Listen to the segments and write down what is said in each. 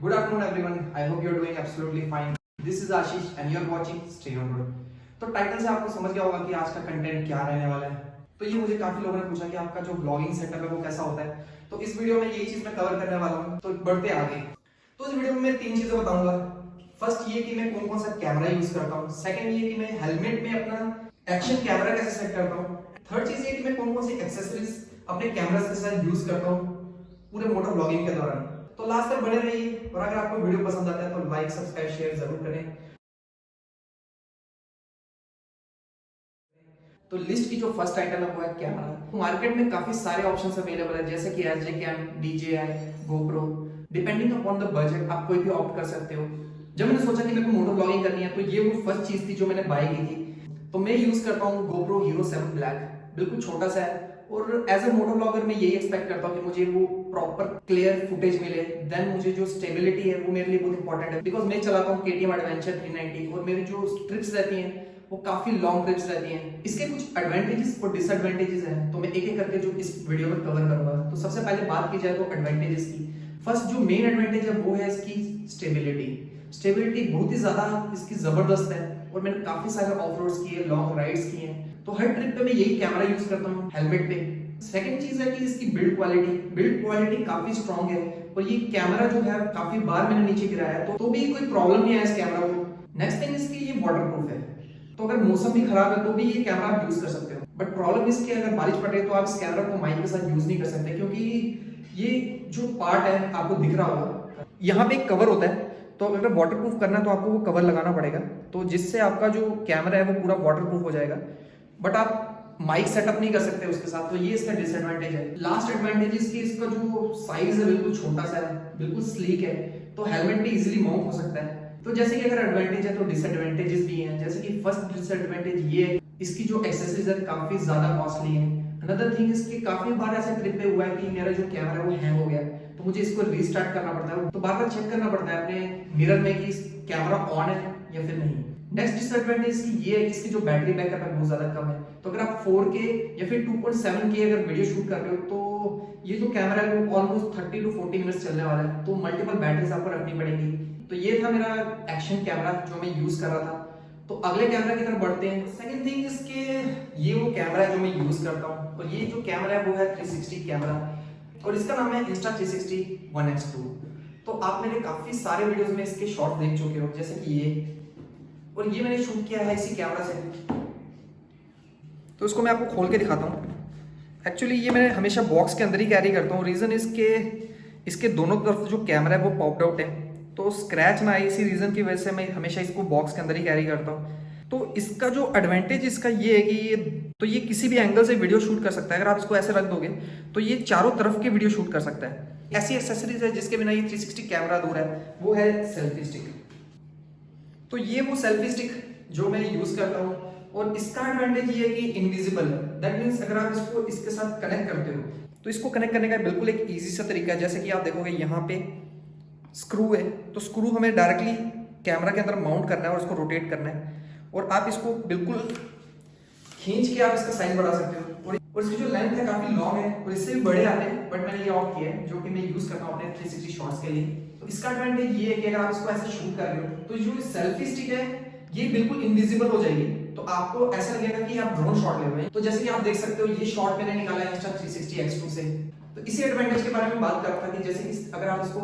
Good afternoon everyone. I hope you are doing absolutely fine. This is Ashish and you are watching Stay on Road. तो title से आपको समझ गया होगा कि आज का कंटेंट क्या रहने वाला है। तो ये मुझे काफी लोगों ने पूछा कि आपका जो ब्लॉगिंग सेटअप है वो कैसा होता है। तो इस वीडियो में यही चीज मैं कवर करने वाला हूँ। तो बढ़ते आगे। तो इस वीडियो में मैं 3 चीजें बताऊंगा। फर्स्ट ये कि मैं कौन कौन सा कैमरा यूज करता हूँ। सेकंड ये कि मैं हेलमेट में अपना एक्शन कैमरा कैसे सेट करता हूँ। थर्ड चीज ये कि मैं कौन कौन सी एक्सेसरीज अपने कैमरा के साथ यूज करता हूँ पूरे मोटर ब्लॉगिंग के दौरान। तो लास्ट तक बने रहिए और अगर आपको वीडियो पसंद आता है तो लाइक सब्सक्राइब शेयर जरूर करें। तो लिस्ट की जो फर्स्ट आइटम है वो है कैमरा। मार्केट में काफी सारे ऑप्शंस अवेलेबल है जैसे कि SJ cam, DJI, GoPro। Depending upon the budget आप कोई भी ऑप्ट कर सकते हो। जब मैंने सोचा कि मेरे को मोटर ब्लॉगिंग करनी है तो ये वो फर्स्ट चीज थी जो मैंने बाय की थी। तो मैं यूज करता हूँ GoPro Hero 7 Black। बिल्कुल छोटा सा है और एज ए मोटर ब्लॉगर मैं यही एक्सपेक्ट करता हूँ कि मुझे वो प्रॉपर क्लियर फुटेज मिले। देन मुझे जो स्टेबिलिटी है वो मेरे लिए बहुत इंपॉर्टेंट है बिकॉज मैं चलाता हूँ KTM एडवेंचर 390 और मेरी जो ट्रिप्स रहती हैं वो काफी लॉन्ग ट्रिप्स रहती हैं। इसके कुछ एडवांटेजेस और डिसएडवांटेजेस हैं तो मैं एक एक करके जो इस वीडियो में कवर करूंगा। तो सबसे पहले बात की जाए तो एडवांटेजेस की। फर्स्ट जो मेन एडवांटेज है वो है इसकी स्टेबिलिटी बहुत ही ज्यादा इसकी जबरदस्त है और मैंने काफी सारे ऑफ रोड्स किए, लॉन्ग राइड्स किए हैं। तो हर ट्रिप पे मैं यही कैमरा यूज करता हूँ हेलमेट पे। सेकंड चीज है कि इसकी बिल्ड क्वालिटी काफी स्ट्रांग है और ये कैमरा जो है काफी बार मैंने नीचे गिराया तो भी कोई प्रॉब्लम नहीं है इस कैमरा को। नेक्स्ट थिंग इसकी ये वाटरप्रूफ है तो अगर मौसम भी खराब है तो भी ये कैमरा आप यूज कर सकते हो। बट प्रॉब्लम इसकी अगर बारिश पड़े तो आप इस कैमरा को माइक के साथ यूज नहीं कर सकते क्योंकि ये जो पार्ट है आपको दिख रहा होगा यहाँ पे एक कवर होता है। तो अगर वाटरप्रूफ करना है तो आपको वो कवर लगाना पड़ेगा तो जिससे आपका जो कैमरा है वो पूरा वाटरप्रूफ हो जाएगा। बट आप माइक सेटअप नहीं कर सकते उसके साथ तो ये इसका डिसएडवांटेज है। लास्ट एडवांटेज इसकी इसका जो साइज है बिल्कुल छोटा सा है, बिल्कुल स्लीक है तो हेलमेट पे इजीली माउंट हो सकता है। तो जैसे कि अगर एडवांटेज है तो डिसएडवांटेजेस भी हैं। जैसे कि फर्स्ट डिसएडवांटेज ये है इसकी जो एक्सेसरीज है काफी ज्यादा कॉस्टली है। अनदर थिंग इसकी काफी बार ऐसे ट्रिप पे हुआ है कि मेरा जो कैमरा है वो हैंग हो गया तो मुझे इसको रीस्टार्ट करना पड़ता है तो बार बार चेक करना पड़ता है अपने मिरर में कि कैमरा ऑन है या फिर नहीं। नेक्स्ट डिसएडवांटेज की ये है कि इसकी जो बैटरी बैकअप है बहुत ज्यादा कम है। तो अगर आप 4K या फिर 2.7K अगर वीडियो शूट कर रहे हो तो ये जो कैमरा है वो ऑलमोस्ट 30 to 40 मिनट्स चलने वाला है तो मल्टीपल बैटरीज आपको रखनी पड़ेगी। तो ये था मेरा एक्शन कैमरा जो मैं यूज कर रहा था। तो अगले कैमरा की तरफ बढ़ते हैं। सेकंड थिंग इसके ये वो कैमरा है जो मैं यूज करता हूँ और ये जो कैमरा है वो है 360 कैमरा और इसका नाम है Insta360 1x2। तो आप मेरे काफी सारे वीडियोस में इसके शॉट्स देख चुके हो जैसे कि ये और ये मैंने शूट किया है इसी कैमरा से। तो इसको मैं आपको खोल के दिखाता हूँ। एक्चुअली ये मैं हमेशा बॉक्स के अंदर ही कैरी करता हूँ। रीजन इसके दोनों तरफ जो कैमरा है वो पॉप्ड आउट है तो स्क्रैच ना आए इसी रीजन की वजह से मैं हमेशा इसको बॉक्स के अंदर ही कैरी करता हूँ। तो इसका जो एडवांटेज इसका ये है कि ये किसी भी एंगल से वीडियो शूट कर सकता है। अगर आप इसको ऐसे रख दोगे तो ये चारों तरफ की वीडियो शूट कर सकता है। ऐसी एक्सेसरीज है जिसके बिना ये 360 कैमरा दूर है वो है सेल्फी स्टिक। तो ये वो सेल्फी स्टिक जो मैं यूज करता हूँ और इसका एडवांटेज ये है कि इनविजिबल है। दैट मींस अगर आप इसको इसके साथ कनेक्ट करते हो तो इसको कनेक्ट करने का बिल्कुल एक इजी सा तरीका है। जैसे कि आप देखोगे यहाँ पे स्क्रू है तो स्क्रू हमें डायरेक्टली कैमरा के अंदर माउंट करना है और उसको रोटेट करना है और आप इसको बिल्कुल खींच के आप इसका साइज बढ़ा सकते हो और इसकी जो लेंथ है काफी लॉन्ग है और इससे भी बड़े आते हैं बट मैंने ये ऑफ किया है जो कि मैं यूज करता हूँ अपने 360 शॉट्स के लिए। तो इसका एडवांटेज ये है कि अगर आप इसको ऐसे शूट कर रहे हो तो जो सेल्फी स्टिक है ये बिल्कुल इनविजिबल हो जाएगी तो आपको ऐसा लगेगा कि आप ड्रोन शॉट ले रहे हैं। तो जैसे कि आप देख सकते हो ये शॉट मैंने निकाला है Insta360 X2 से। तो इसी एडवांटेज के बारे में बात कर रहा था कि जैसे कि अगर आप इसको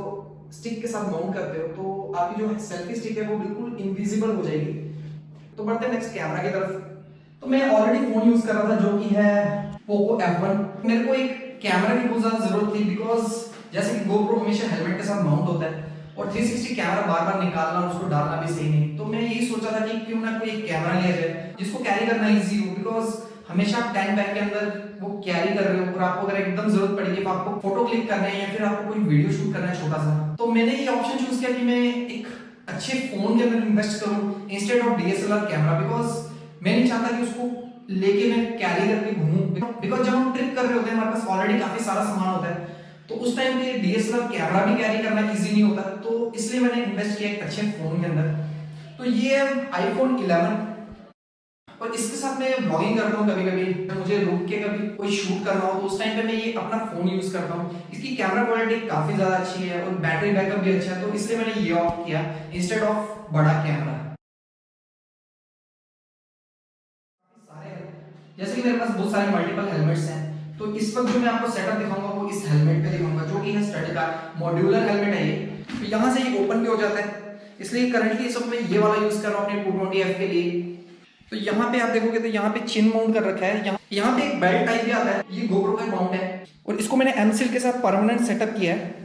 स्टिक के साथ माउंट करते हो तो आपकी जो सेल्फी स्टिक है वो बिल्कुल इनविजिबल हो जाएगी। तो बढ़ते हैं नेक्स्ट कैमरा की तरफ। तो मैं ऑलरेडी फोन यूज कर रहा था जो कि है Poco F1। मेरे को एक कैमरा की बहुत ज्यादा जरूरत थी बिकॉज जैसे कि GoPro हमेशा हेलमेट के साथ माउंट होता है और 360 कैमरा बार बार निकालना और उसको डालना भी सही नहीं। तो मैं यही सोचा था कि क्यों ना कोई एक कैमरा लिया जाए जिसको कैरी करना इजी हो बिकॉज हमेशा आप टैंक बैग के अंदर वो कैरी कर रहे हो और आपको अगर एकदम जरूरत पड़ेगी तो आपको फोटो क्लिक करना है या फिर आपको कोई वीडियो शूट करना है छोटा सा। तो मैंने ये ऑप्शन चूज किया कि मैं एक अच्छे फोन के अंदर इन्वेस्ट करूं instead of DSLR camera because मैं नहीं चाहता कि उसको लेके मैं कैरी करके घूमूं बिकॉज जब हम ट्रिप कर रहे होते हैं हमारे पास ऑलरेडी काफी सारा सामान होता है तो उस टाइम पे DSLR कैमरा भी कैरी करना इजी नहीं होता। तो इसलिए मैंने इन्वेस्ट किया एक अच्छे फोन के अंदर। तो ये है iPhone 11 और इसके साथ मैं ब्लॉगिंग करता हूँ कभी कभी, मुझे रुक के कभी कोई शूट करना हो तो उस टाइम पे मैं ये अपना फोन यूज करता हूँ। इसकी कैमरा क्वालिटी काफी ज्यादा अच्छी है और बैटरी बैकअप भी अच्छा है, तो इसलिए मैंने ये ऑप्ट किया इंस्टेड ऑफ बड़ा कैमरा। सारे जैसे कि मेरे पास बहुत सारे मल्टीपल हेलमेट्स हैं, तो इस वक्त जो मैं आपको सेटअप दिखाऊंगा वो इस हेलमेट पे दिखाऊंगा, जो कि है स्टड का मॉड्यूलर हेलमेट है ये। तो यहाँ से ये ओपन भी हो जाता है, इसलिए करंटली इस वक्त मैं ये वाला यूज कर रहा हूँ अपने 220F के लिए। तो यहाँ पे आप देखोगे तो यहाँ पे चिन माउंट कर रखा है, यहाँ पे एक बेल्ट टाइप भी आता है, ये गोप्रो का माउंट है और इसको मैंने एमसील के साथ परमानेंट सेटअप किया है।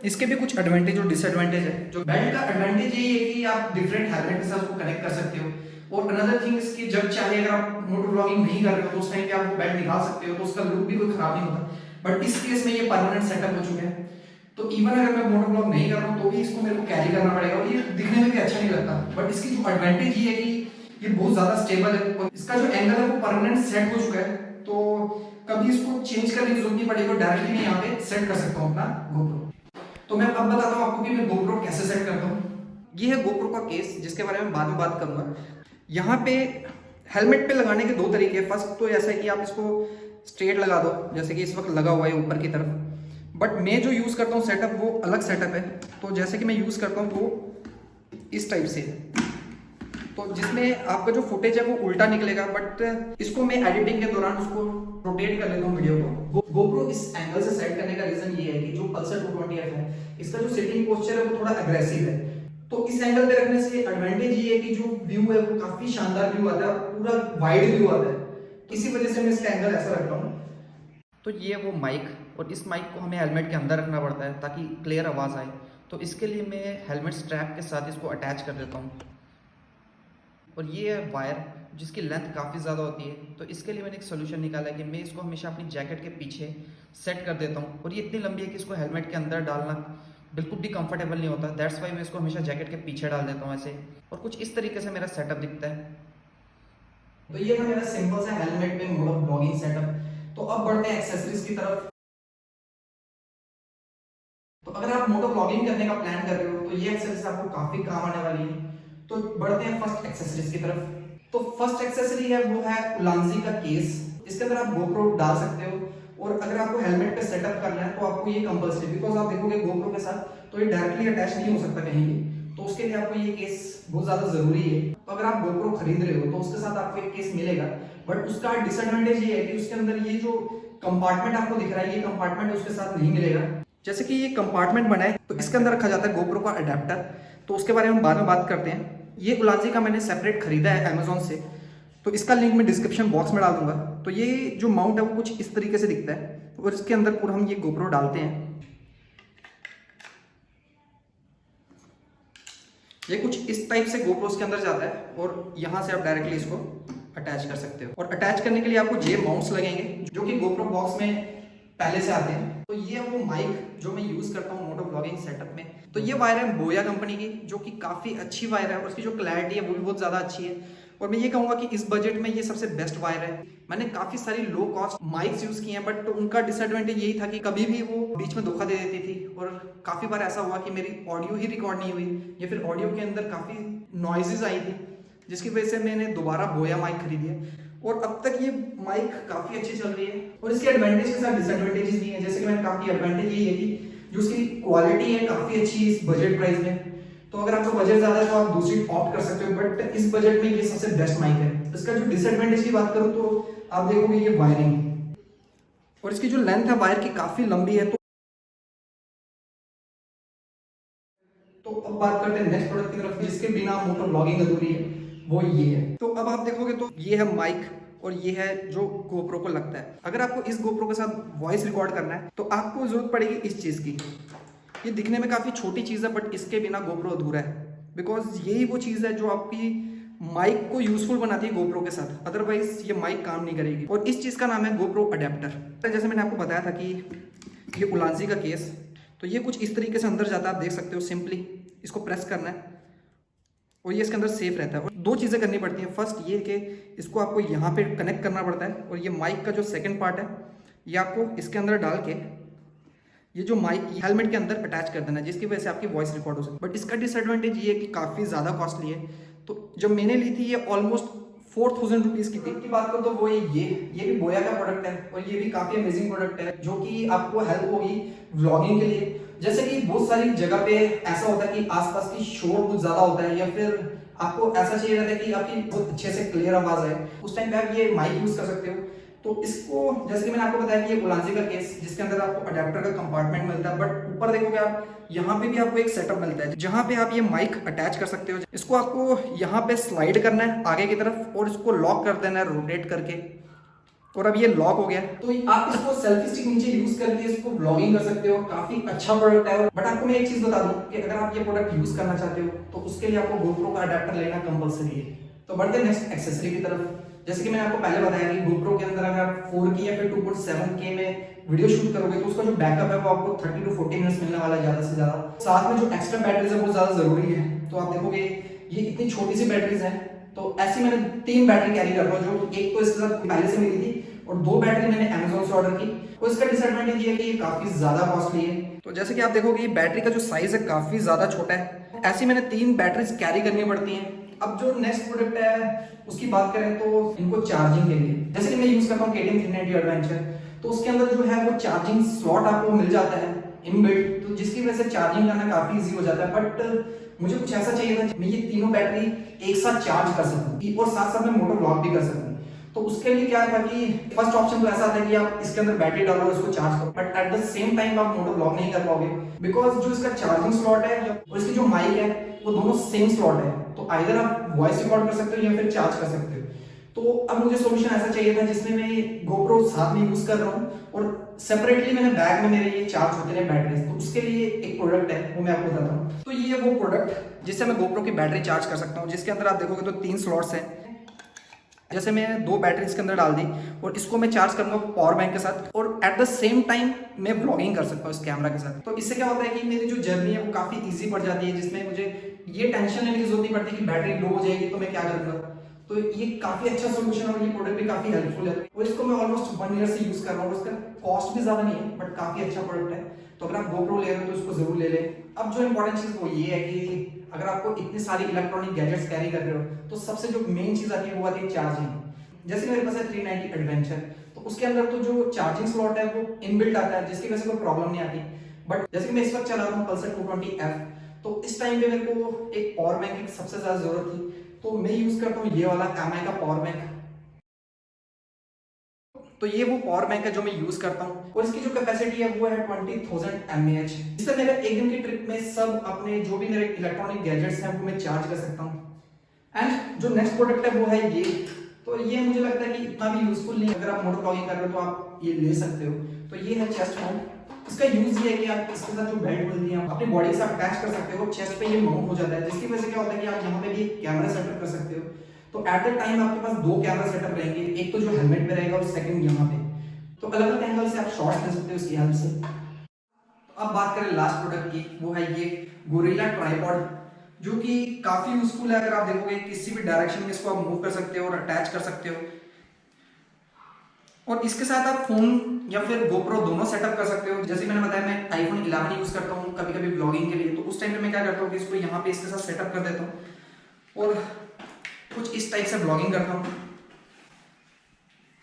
इसके भी कुछ एडवांटेज और डिसएडवांटेज है। जो बेल्ट का एडवांटेज ये है कि आप डिफरेंट हेलमेट के साथ उसको कनेक्ट कर सकते हो, और अनदर थिंग इसकी जब चाहे अगर आप मोटो व्लॉगिंग नहीं कर रहे हो तो उस टाइम पे आप वो बेल्ट निकाल सकते हो, तो उसका लुक भी कोई खराब नहीं होता। बट इस केस में ये परमानेंट सेटअप हो चुके हैं, तो इवन अगर मैं मोटो व्लॉग नहीं कर रहा हूँ तो भी इसको मेरे को कैरी करना पड़ेगा, और ये दिखने में भी अच्छा नहीं लगता। बट इसकी जो एडवांटेज ये है कि ये बहुत ज्यादा स्टेबल है और इसका जो एंगल है वो परमानेंट सेट हो चुका है, तो कभी इसको चेंज करने की जरूरत नहीं पड़ेगी, डायरेक्टली मैं यहाँ पे सेट कर सकता हूँ अपना गोप्रो। तो मैं अब बताता हूँ आपको कि मैं गोप्रो कैसे सेट करता हूँ। ये है गोप्रो का केस, जिसके बारे में बाद में बात करूंगा। यहाँ पे हेलमेट पे लगाने के दो तरीके हैं। फर्स्ट तो ऐसा है कि आप इसको स्ट्रेट लगा दो, जैसे कि इस वक्त लगा हुआ है ऊपर की तरफ, बट मैं जो यूज करता हूँ सेटअप वो अलग सेटअप है। तो जैसे कि मैं यूज करता हूँ वो इस टाइप से, तो जिसमें आपका जो फुटेज है वो उल्टा निकलेगा, बट इसको मैं एडिटिंग के दौरान उसको रोटेट कर लेता हूँ वीडियो को। गोप्रो इस एंगल से सेट करने का रीजन ये है कि जो पल्सर 220F है इसका जो सिटिंग पोस्चर है वो थोड़ा अग्रेसिव है, तो इस एंगल पे रखने से एडवांटेज ये है कि जो व्यू है वो काफी शानदार व्यू आता है, पूरा वाइड व्यू आता है। इसी वजह से मैं इसका एंगल ऐसा रखता हूँ। तो ये वो माइक, और इस माइक को हमें हेलमेट के अंदर रखना पड़ता है ताकि क्लियर आवाज़ आए, तो इसके लिए मैं हेलमेट स्ट्रैप के साथ इसको अटैच कर देता हूँ। और ये है वायर जिसकी लेंथ काफ़ी ज़्यादा होती है, तो इसके लिए मैंने एक सोल्यूशन निकाला है कि मैं इसको हमेशा अपनी जैकेट के पीछे सेट कर देता हूँ, और ये इतनी लंबी है कि इसको हेलमेट के अंदर डालना बिल्कुल भी कंफर्टेबल नहीं होता। दैट्स वाई मैं इसको हमेशा जैकेट के पीछे डाल देता हूँ ऐसे, और कुछ इस तरीके से मेरा सेटअप दिखता है। तो ये था मेरा सिंपल सा हेलमेट पे मोड ऑफ ब्लॉगिंग सेटअप। तो अब बढ़ते हैं एक्सेसरीज की तरफ। तो अगर आप मोटो ब्लॉगिंग करने का प्लान कर रहे हो तो ये एक्सेसरीज आपको काफी काम आने वाली है। तो बढ़ते हैं फर्स्ट एक्सेसरीज की तरफ। तो फर्स्ट एक्सेसरी है वो है उलांजी का केस। इसके अंदर आप गोप्रो डाल सकते हो, और अगर आपको हेलमेट पे सेटअप करना है तो आपको ये कंपल्सरी, बिकॉज आप देखोगे गोप्रो के साथ तो ये डायरेक्टली अटैच नहीं हो सकता कहीं भी, तो उसके लिए आपको ये केस बहुत ज्यादा जरूरी है। तो अगर आप गोप्रो खरीद रहे हो तो उसके साथ आपको एक केस मिलेगा, बट उसका डिसएडवांटेज ये है कि उसके अंदर ये जो कंपार्टमेंट आपको दिख रहा है ये कंपार्टमेंट उसके साथ नहीं मिलेगा। जैसे कि ये कंपार्टमेंट बना है तो इसके अंदर रखा जाता है गोप्रो का अडेप्टर, तो उसके बारे में हम बाद में बात करते हैं। ये उलांजी का मैंने सेपरेट खरीदा है अमेजोन से, तो इसका लिंक मैं डिस्क्रिप्शन बॉक्स में डाल दूंगा। तो ये जो माउंट है वो कुछ इस तरीके से दिखता है, और इसके अंदर पूरा हम ये गोप्रो डालते हैं। ये कुछ इस टाइप से गोप्रो के अंदर जाता है, और यहाँ से आप डायरेक्टली इसको अटैच कर सकते हो। और अटैच करने के लिए आपको ये माउंट्स लगेंगे जो कि गोप्रो बॉक्स में पहले से आते हैं। तो ये वो माइक जो मैं यूज करता हूँ मोटो ब्लॉगिंग सेटअप में, तो ये वायर है बोया कंपनी की, जो कि काफी अच्छी वायर है और उसकी जो क्लैरिटी है वो भी बहुत ज्यादा अच्छी है। और मैं ये कहूंगा कि इस बजट में ये सबसे बेस्ट वायर है। मैंने काफी सारी लो कॉस्ट माइक्स यूज किए हैं, बट उनका डिसएडवांटेज यही था कि कभी भी वो बीच में धोखा दे देती थी, और काफी बार ऐसा हुआ कि मेरी ऑडियो ही रिकॉर्ड नहीं हुई, या फिर ऑडियो के अंदर काफी नॉइजेज आई थी, जिसकी वजह से मैंने दोबारा बोया माइक खरीदी है। और अब तक ये माइक काफी अच्छी चल रही है, और इसके एडवांटेज के साथ डिसएडवांटेजेस भी हैं। जैसे कि मैंने कहा कि एडवांटेज यही है कि जो उसकी क्वालिटी है काफी अच्छी इस बजट प्राइस में। तो अगर आपका बजट ज्यादा है तो आप दूसरी ऑप्ट कर सकते हो, बट इस बजट में ये सबसे बेस्ट माइक है। इसका जो डिसएडवांटेज की बात करूं तो आप देखोगे ये वायरिंग, और इसकी जो लेंथ है वायर की काफी लंबी है। तो अब बात करते हैं नेक्स्ट प्रोडक्ट की तरफ, जिसके बिना मोटो ब्लॉगिंग अधूरी है, वो ये है। तो अब आप देखोगे तो ये है माइक, और ये है जो गोप्रो को लगता है। अगर आपको इस गोप्रो के साथ वॉइस रिकॉर्ड करना है तो आपको जरूरत पड़ेगी इस चीज की। ये दिखने में काफी छोटी चीज है, बट इसके बिना गोप्रो अधूरा है, बिकॉज यही वो चीज है जो आपकी माइक को यूजफुल बनाती है गोप्रो के साथ, अदरवाइज ये माइक काम नहीं करेगी। और इस चीज का नाम है गोप्रो अडेप्टर। जैसे मैंने आपको बताया था कि ये उलांजी का केस, तो ये कुछ इस तरीके से अंदर जाता है, आप देख सकते हो। सिंपली इसको प्रेस करना है और ये इसके अंदर सेफ रहता है। और दो चीज़ें करनी पड़ती हैं। फर्स्ट ये कि इसको आपको यहाँ पे कनेक्ट करना पड़ता है, और ये माइक का जो सेकंड पार्ट है ये आपको इसके अंदर डाल के ये जो माइक हेलमेट के अंदर अटैच कर देना है, जिसकी वजह से आपकी वॉइस रिकॉर्ड हो सकती है। बट इसका डिसएडवांटेज ये है कि काफ़ी ज़्यादा कॉस्टली है। तो जब मैंने ली थी ये ऑलमोस्ट 4000 रुपीज की थी। की बात करो तो वो ये भी बोया का प्रोडक्ट है और ये भी काफी अमेजिंग प्रोडक्ट है जो कि आपको हेल्प होगी व्लॉगिंग के लिए। जैसे कि बहुत सारी जगह पे ऐसा होता है कि आसपास की शोर बहुत ज्यादा होता है या फिर आपको ऐसा चाहिए रहता है कि आपकी बहुत अच्छे से क्लियर आवाज आए, उस टाइम पे आप ये माइक यूज कर सकते हो। तो इसको जैसे कि मैंने आपको बताया कि ये उलांजी का केस जिसके अंदर आपको अडेप्टर का कंपार्टमेंट मिलता है, बट ऊपर देखोगे आप यहाँ पे भी आपको एक सेटअप मिलता है जहाँ पे आप ये माइक अटैच कर सकते हो। इसको आपको यहाँ पे स्लाइड करना है आगे की तरफ और इसको लॉक कर देना है रोटेट करके, और अब ये लॉक हो गया। तो आप इसको सेल्फी स्टिक नीचे यूज करके इसको ब्लॉगिंग कर सकते हो। काफी अच्छा प्रोडक्ट है। बट आपको मैं एक चीज बता दूं कि अगर आप ये प्रोडक्ट यूज करना चाहते हो तो उसके लिए आपको GoPro का अडेप्टर लेना कंपलसरी है। तो बढ़ते हैं नेक्स्ट एक्सेसरी की तरफ। जैसे कि मैंने आपको पहले बताया कि GoPro के अंदर अगर आप 4K या फिर 2.7K में वीडियो शूट करोगे तो उसका जो बैकअप है वो आपको 30 to 40 मिनट्स मिलने वाला है ज्यादा से ज्यादा। साथ में जो एक्स्ट्रा बैटरीज है वो ज्यादा जरूरी है। तो आप देखोगे ये इतनी छोटी सी बैटरीज हैं, तो ऐसी मैंने 3 बैटरी कैरी कर रहा हूँ, जो एक तो इसके साथ पहले से मिली थी और 2 बैटरी मैंने Amazon से ऑर्डर की। और इसका डिसएडवांटेज ये है कि ये काफी ज्यादा कॉस्टली है। तो जैसे कि आप देखोगे ये बैटरी का जो साइज है काफी ज्यादा छोटा है। ऐसी मैंने 3 बैटरीज कैरी करनी पड़ती हैं। अब जो नेक्स्ट प्रोडक्ट है उसकी बात करें तो इनको चार्जिंग के लिए, जैसे कि मैं यूज करता हूँ KTM 390 एडवेंचर, तो उसके अंदर जो है वो चार्जिंग स्लॉट आपको मिल जाता है इनबिल्ट, तो जिसकी वजह से चार्जिंग करना काफी इजी हो जाता है। बट मुझे कुछ ऐसा चाहिए था मैं ये तीनों बैटरी एक साथ चार्ज कर सकूं और साथ साथ में मोटर ब्लॉक भी कर सकूं। तो उसके लिए क्या था कि फर्स्ट ऑप्शन तो ऐसा था कि आप इसके अंदर बैटरी डालो और इसको चार्ज करो, but at the same time आप मोटर ब्लॉक नहीं कर पाओगे बिकॉज जो इसका चार्जिंग स्लॉट है और इसकी जो माइक है वो दोनों सेम स्लॉट है। तो आइदर आप वॉइस रिकॉर्ड कर सकते हो या फिर चार्ज कर सकते हो। तो अब मुझे सॉल्यूशन ऐसा चाहिए था जिसमें मैं GoPro साथ में यूज कर रहा हूँ और सेपरेटली मैंने बैग में मेरे ये चार्ज होते हैं बैटरीज। तो उसके लिए एक प्रोडक्ट है वो मैं आपको बताता हूँ। तो ये वो प्रोडक्ट जिससे मैं GoPro की बैटरी चार्ज कर सकता हूँ, जिसके अंदर आप देखोगे तो 3 स्लॉट्स हैं। जैसे मैं 2 बैटरी इसके अंदर डाल दी और इसको मैं चार्ज करूंगा पावर बैंक के साथ और एट द सेम टाइम मैं ब्लॉगिंग कर सकता हूँ इस कैमरा के साथ। तो इससे क्या होता है कि मेरी जो जर्नी है वो काफी इजी पड़ जाती है, जिसमें मुझे ये टेंशन लेने की जरूरत नहीं पड़ती कि बैटरी लो हो जाएगी तो मैं क्या करूंगा। तो ये काफी अच्छा सोल्यूशन और ये प्रोडक्ट भी काफी हेल्पफुल है और इसको मैं ऑलमोस्ट 1 ईयर से यूज कर रहा हूँ। उसका कॉस्ट भी ज्यादा नहीं है बट काफी अच्छा प्रोडक्ट है। तो अगर आप GoPro ले रहे हो तो इसको जरूर ले लें। अब जो इंपॉर्टेंट चीज वो ये है कि अगर आपको इतनी सारी इलेक्ट्रॉनिक गैजेट्स कैरी कर रहे हो तो सबसे जो मेन चीज आती है वो आती है चार्जिंग। जैसे मेरे पास है 390 एडवेंचर, तो उसके अंदर तो जो चार्जिंग स्लॉट है वो इनबिल्ट आता है जिसकी वजह से कोई प्रॉब्लम नहीं आती। बट जैसे कि मैं इस वक्त चला रहा हूँ पल्सर 220F, तो इस टाइम पे मेरे को एक पावर बैंक की सबसे ज्यादा जरूरत थी, तो मैं यूज करता हूँ ये वाला MI का पावर बैंक। तो ये वो पावर बैंक है जो मैं यूज करता हूँ और इसकी जो कैपेसिटी है वो है 20,000 mAh। इससे मेरे एक दिन की ट्रिप में सब अपने जो भी मेरे इलेक्ट्रॉनिक गैजेट्स हैं वो मैं चार्ज कर सकता हूँ। एंड जो नेक्स्ट प्रोडक्ट है वो है ये। तो ये मुझे लगता है कि इतना भी यूजफुल नहीं है, अगर आप मोटर ब्लॉगिंग कर रहे हो तो आप ये ले सकते हो। तो ये है चेस्ट माउंट। इसका यूज ये है कि आप इसके साथ जो बेल्ट मिलती है अपनी बॉडी से अटैच कर सकते हो, चेस्ट पे ये माउंट हो जाता है, जिसकी वजह से क्या होता है कि आप यहाँ पे भी कैमरा सेटअप कर सकते हो। तो एट द टाइम आपके पास 2 कैमरा सेटअप रहेंगे, एक तो जो हेलमेट पे रहेगा और सेकंड यहाँ पे, तो अलग अलग एंगल से आप शॉट्स ले सकते हो इसकी हेल्प से। अब बात करें लास्ट प्रोडक्ट की, वो है ये गोरिल्ला ट्राइपॉड, जो कि काफी यूजफुल है। अगर आप देखोगे किसी भी डायरेक्शन में इसको आप मूव कर सकते हो और अटैच कर सकते हो, और इसके साथ आप फोन या फिर GoPro दोनों सेटअप कर सकते हो। जैसे मैंने बताया मैं iPhone 11 यूज करता हूँ कभी कभी ब्लॉगिंग के लिए, तो उस टाइम पे मैं क्या करता हूँ कि इसको यहाँ पे इसके साथ सेटअप कर देता हूँ और कुछ इस टाइप से ब्लॉगिंग करता हूँ।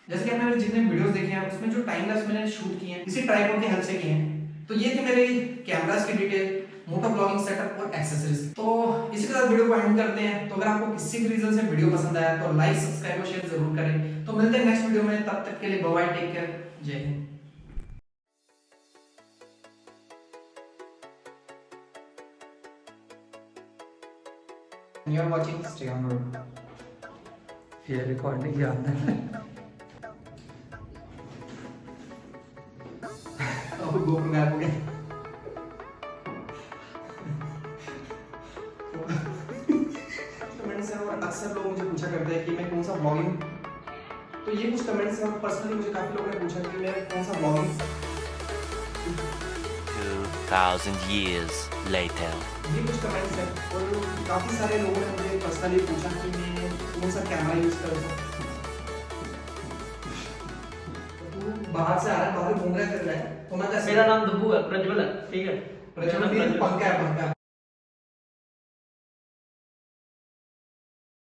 जैसे कि मैंने जितने वीडियोस देखे हैं उसमें जो टाइम लैप्स मैंने शूट किए हैं इसी ट्राइपॉड की हेल्प से किए हैं। तो ये थे मेरे कैमरास की डिटेल, मोटो ब्लॉगिंग सेटअप और एक्सेसरीज। तो इसी के साथ वीडियो को एंड करते हैं। तो अगर आपको किसी भी रीजन से वीडियो पसंद आया तो लाइक, सब्सक्राइब और शेयर जरूर करें। तो मिलते हैं नेक्स्ट वीडियो में, तब तक के लिए बाय बाय, टेक केयर, जय Hind. You are watching, stay on road. ये रिकॉर्डिंग याद है। अब GoPro गायब हो गया। कमेंट्स हैं और अक्सर लोग मुझे पूछा करते हैं कि मैं कौन सा ब्लॉगिंग, तो ये कुछ कमेंट्स हैं और पर्सनली मुझे काफी लोगों ने पूछा कि मैं कौन सा ब्लॉगिंग। 2000 years later. ये कुछ कमेंट्स हैं और काफी सारे लोगों ने मुझे पर्सनली पूछा कि मैं कौन सा कैमरा यूज करता हूँ। तू बाहर से आ रहा है, बाहर घूम रहा है, फिर रहा है, तो मैं कैसे? मेरा नाम दुब्बू है, प्रज्वल है, ठीक है। प्रज्वल पंखा है, पंखा।